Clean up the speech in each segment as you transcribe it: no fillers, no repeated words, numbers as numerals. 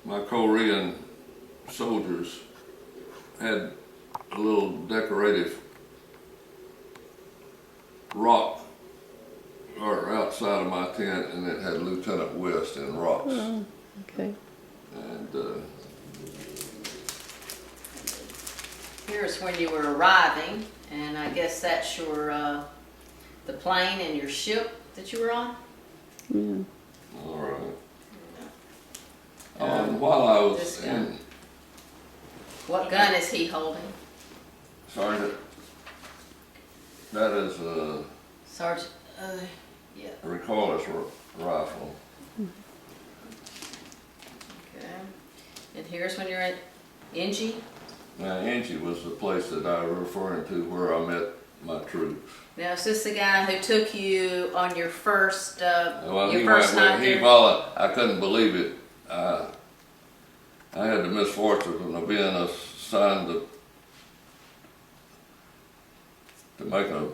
my Korean soldiers had a little decorative rock or outside of my tent, and it had Lieutenant West in rocks. Oh, okay. And Here's when you were arriving, and I guess that's your the plane and your ship that you were on. Yeah. all right. While I was this gun. in, What gun is he holding? Sergeant, that is a Sergeant, yeah, recoilless rifle. okay. And here's when you're at NG. Now, Angie was the place that I was referring to where I met my troops. Now, is this the guy who took you on your first, Well, your he first went night with, there? I couldn't believe it. I had the misfortune of being assigned to make a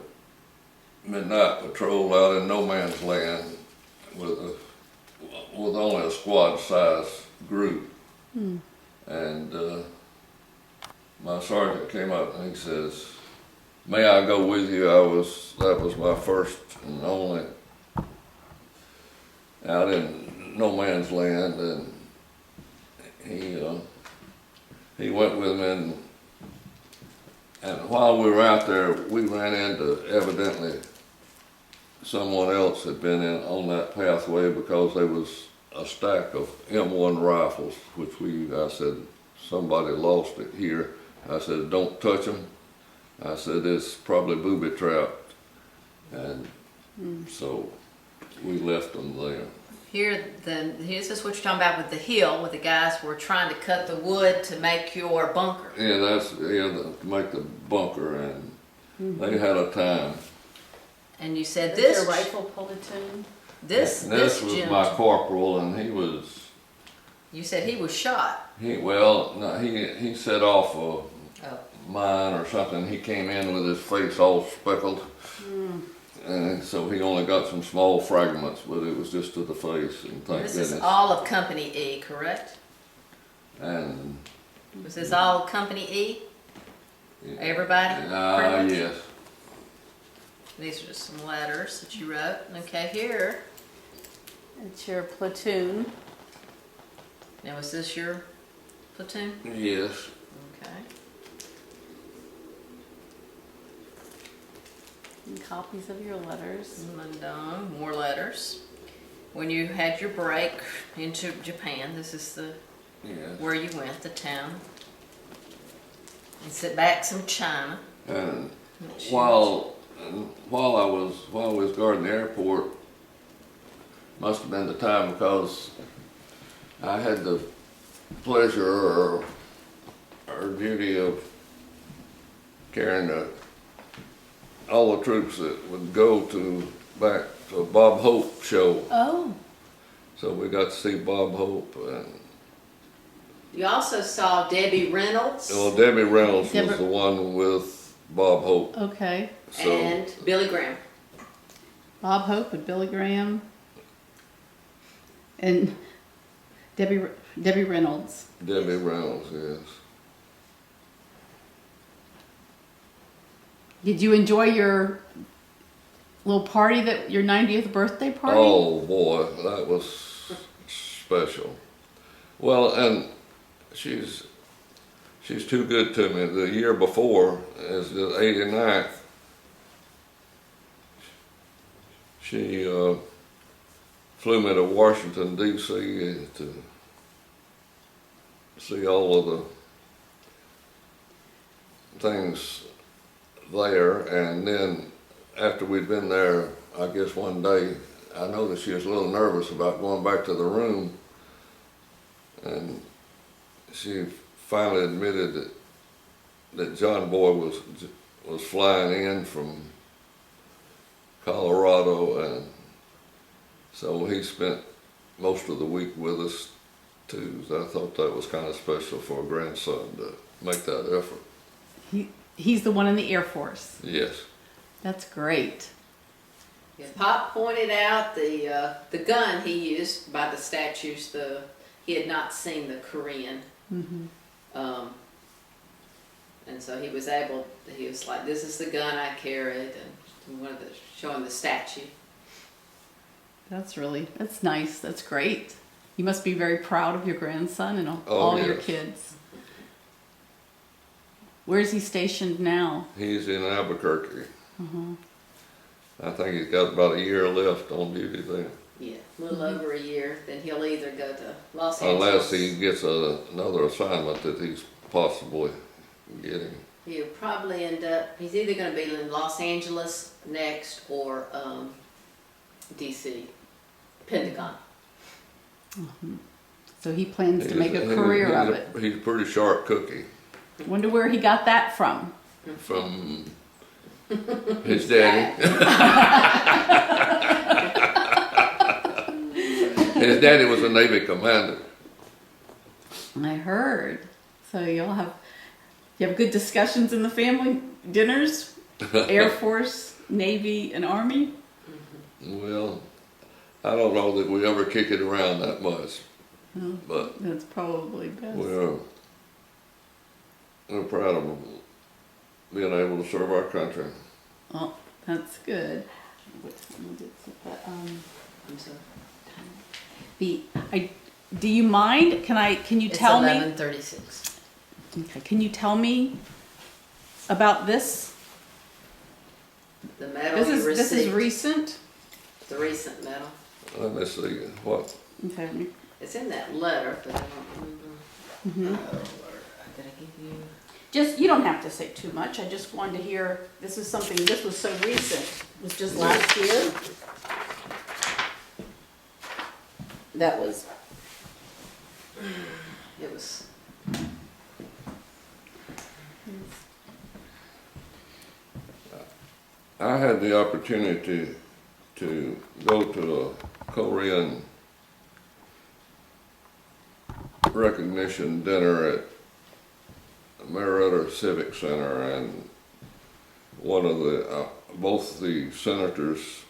midnight patrol out in no man's land with only a squad size group. And my sergeant came up and he says, "May I go with you?" That was my first and only out in no man's land, and he went with me, and while we were out there, we ran into, evidently someone else had been on that pathway, because there was a stack of M1 rifles, which I said, somebody lost it here. I said, "Don't touch them." I said, "It's probably booby trapped." And so we left them there. This is what you're talking about with the hill, where the guys were trying to cut the wood to make your bunker. Yeah, to make the bunker, and they had a time. And you said This this your rifle platoon? this And this was gentleman, my corporal, and he was, you said he was shot. he set off a Oh. mine or something. He came in with his face all speckled, and so he only got some small fragments, but it was just to the face, and thank This goodness. is all of Company E, correct? And Was this all Company E? Everybody? pretty much? yes. These are just some letters that you wrote. Okay, here. It's your platoon. Now, was this your platoon? Yes. Okay. And copies of your letters. Mundong, more letters. When you had your break into Japan, this is Yes. where you went, the town. And sit back some China. And while I was guarding the airport, must have been the time, because I had the pleasure or duty of carrying all the troops that would go back to a Bob Hope show. Oh. So we got to see Bob Hope, and You also saw Debbie Reynolds well, Debbie Reynolds was Deborah- the one with Bob Hope. Okay. So and Billy Graham. Bob Hope and Billy Graham. And Debbie Reynolds. Debbie Reynolds, yes. Did you enjoy your little party, your 90th birthday party? Oh boy, that was special. Well, and she's too good to me. The year before, as the 89th, she flew me to Washington, D.C. to see all of the things there, and then after we'd been there, I guess one day, I noticed she was a little nervous about going back to the room, and she finally admitted that John Boy was flying in from Colorado, and so he spent most of the week with us too. I thought that was kind of special for a grandson to make that effort. He's the one in the Air Force. Yes. That's great. Yeah, Pop pointed out the gun he used by the statues. he had not seen the Korean. Mm-hmm. And so he was like, this is the gun I carried, and showing the statue. That's nice. That's great. You must be very proud of your grandson and Oh, all your yes. kids. Where's he stationed now? He's in Albuquerque. Uh-huh. I think he's got about a year left on duty there. Yeah, a little over a year. Then he'll either go to Los Unless Angeles. he gets another assignment that he's possibly getting. He'll probably end up, he's either going to be in Los Angeles next or DC, Pentagon. Mm-hmm. So he plans to make a career of it. He's a pretty sharp cookie. Wonder where he got that from. From his daddy. His daddy was a Navy commander. I heard. So you have good discussions in the family dinners? Air Force, Navy, and Army? Well, I don't know that we ever kick it around that much, but That's probably best. we're proud of being able to serve our country. Oh, that's good. I'm sorry. Do you mind? Can you It's tell me? 11:36. Okay, can you tell me about this? The medal you received. This is recent. The recent medal. Let me see what. Okay. let me- It's in that letter, but I don't remember. Mhm. Oh, Lord. Did I give you? You don't have to say too much. I just wanted to hear. This was so recent. It was just last year. That was. It was. I had the opportunity to go to a Korean recognition dinner at Marietta Civic Center, and one of both the senators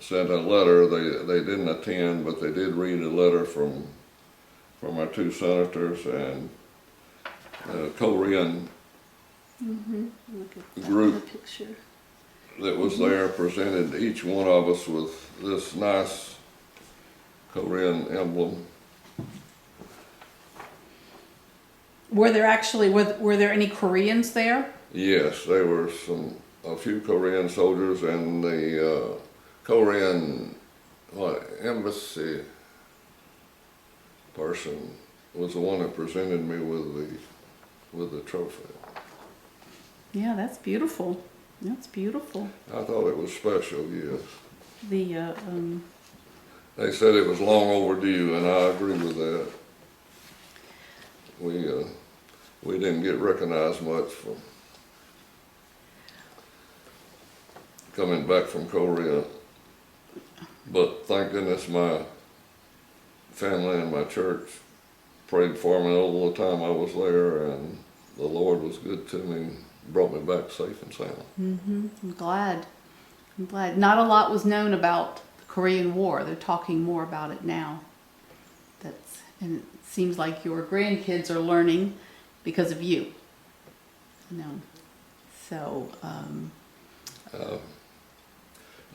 sent a letter. They didn't attend, but they did read a letter from our two senators, and a Korean Look at that group picture. that was there presented each one of us with this nice Korean emblem. Were there any Koreans there? Yes, there were a few Korean soldiers, and the Korean embassy person was the one that presented me with the trophy. Yeah, that's beautiful. That's beautiful. I thought it was special. Yes, The they said it was long overdue, and I agree with that. We didn't get recognized much for coming back from Korea, but thank goodness my family and my church prayed for me all the time I was there, and the Lord was good to me, brought me back safe and sound. I'm glad. Not a lot was known about the Korean War. They're talking more about it now. And it seems like your grandkids are learning because of you. So.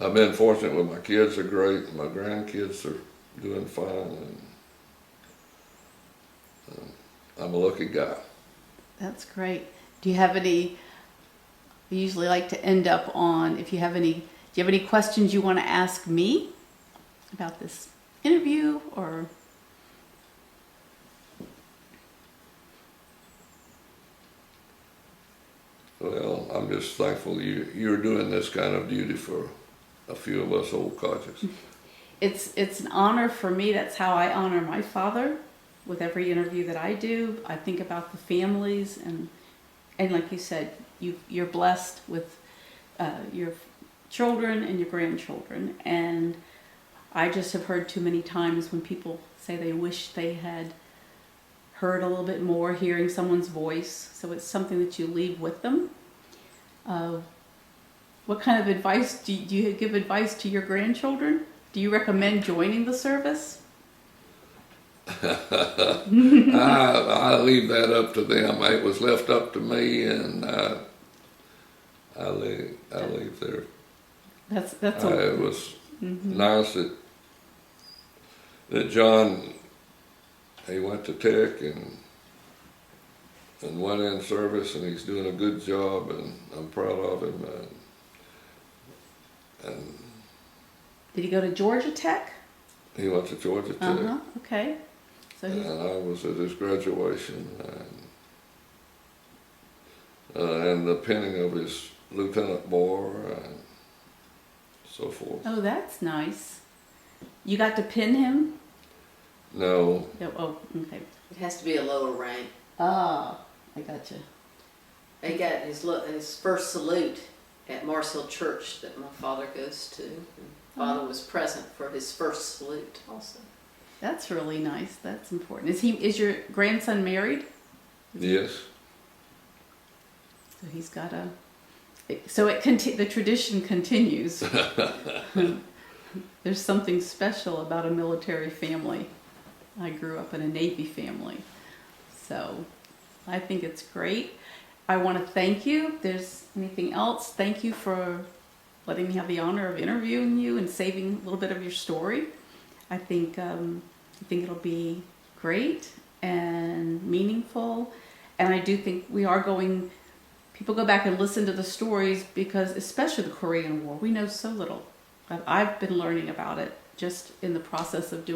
I've been fortunate with my kids are great. My grandkids are doing fine, and I'm a lucky guy. That's great. Do you have any? I usually like to end up on do you have any questions you want to ask me about this interview or? Well, I'm just thankful you're doing this kind of duty for a few of us old codgers. It's an honor for me. That's how I honor my father. With every interview that I do, I think about the families and like you said, you're blessed with your children and your grandchildren. And I just have heard too many times when people say they wish they had heard a little bit more, hearing someone's voice. So it's something that you leave with them. What kind of advice do you give advice to your grandchildren? Do you recommend joining the service? I leave that up to them. It was left up to me, and I leave there. That's It was nice that John, he went to Tech and went in service, and he's doing a good job, and I'm proud of him. And Did he go to Georgia Tech? he went to Georgia Tech, Okay. So he's, and I was at his graduation, and the pinning of his lieutenant bar, and so forth. oh, that's nice. You got to pin him? No, Oh, okay. It has to be a lower rank. Ah, I gotcha. He got his first salute at Mars Hill Church that my father goes to. And Father was present for his first salute also. That's really nice. That's important. Is your grandson married? yes. So he's got the tradition continues. There's something special about a military family. I grew up in a Navy family. So I think it's great. I want to thank you. If there's anything else, thank you for letting me have the honor of interviewing you and saving a little bit of your story. I think it'll be great and meaningful. And I do think people go back and listen to the stories because, especially the Korean War, we know so little. But I've been learning about it just in the process of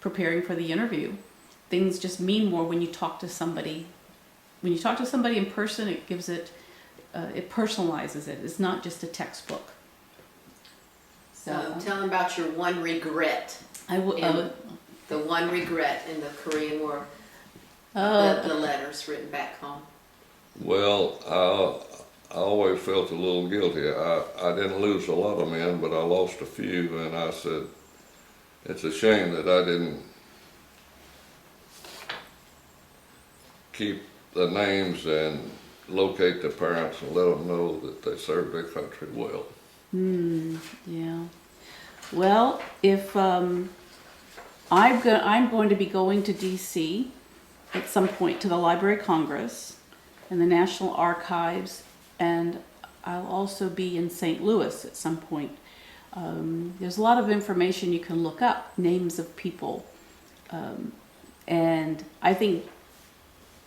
preparing for the interview. Things just mean more when you talk to somebody. When you talk to somebody in person, it gives it personalizes it. It's not just a textbook. So Tell him about your one regret. I will. The one regret in the Korean War. Oh, The letters written back home. Well, I always felt a little guilty. I didn't lose a lot of men, but I lost a few, and I said, it's a shame that I didn't keep the names and locate the parents and let them know that they served their country well. yeah. Well, if I'm going to be going to D.C. at some point to the Library of Congress and the National Archives, and I'll also be in St. Louis at some point. There's a lot of information you can look up, names of people, and I think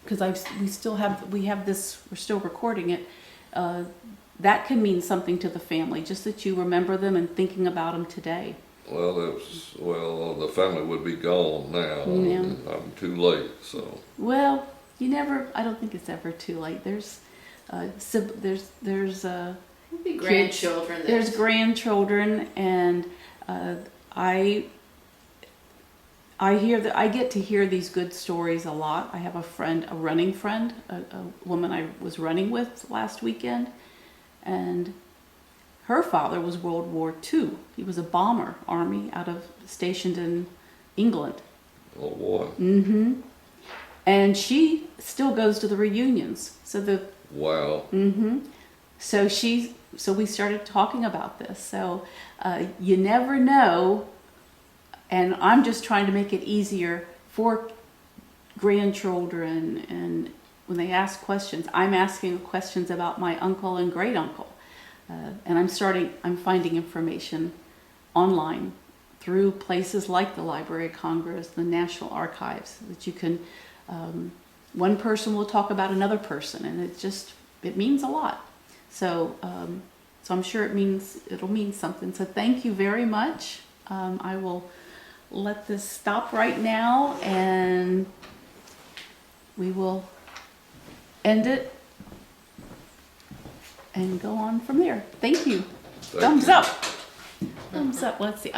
because we're still recording it. That can mean something to the family, just that you remember them and thinking about them today. Well, the family would be gone now. Yeah. I'm too late, so. Well, I don't think it's ever too late. There's Maybe grandchildren. There's grandchildren, and I get to hear these good stories a lot. I have a running friend, a woman I was running with last weekend, and her father was World War II. He was a bomber, Army, stationed in England. Oh boy. Mm-hmm. And she still goes to the reunions. Wow. Mm-hmm. So we started talking about this. So you never know, and I'm just trying to make it easier for grandchildren, and when they ask questions, I'm asking questions about my uncle and great uncle, and I'm finding information online through places like the Library of Congress, the National Archives, that you can. One person will talk about another person, and it means a lot. So I'm sure it'll mean something. So thank you very much. I will let this stop right now, and we will end it and go on from there. Thank you. Thumbs up. Thumbs up. Let's see.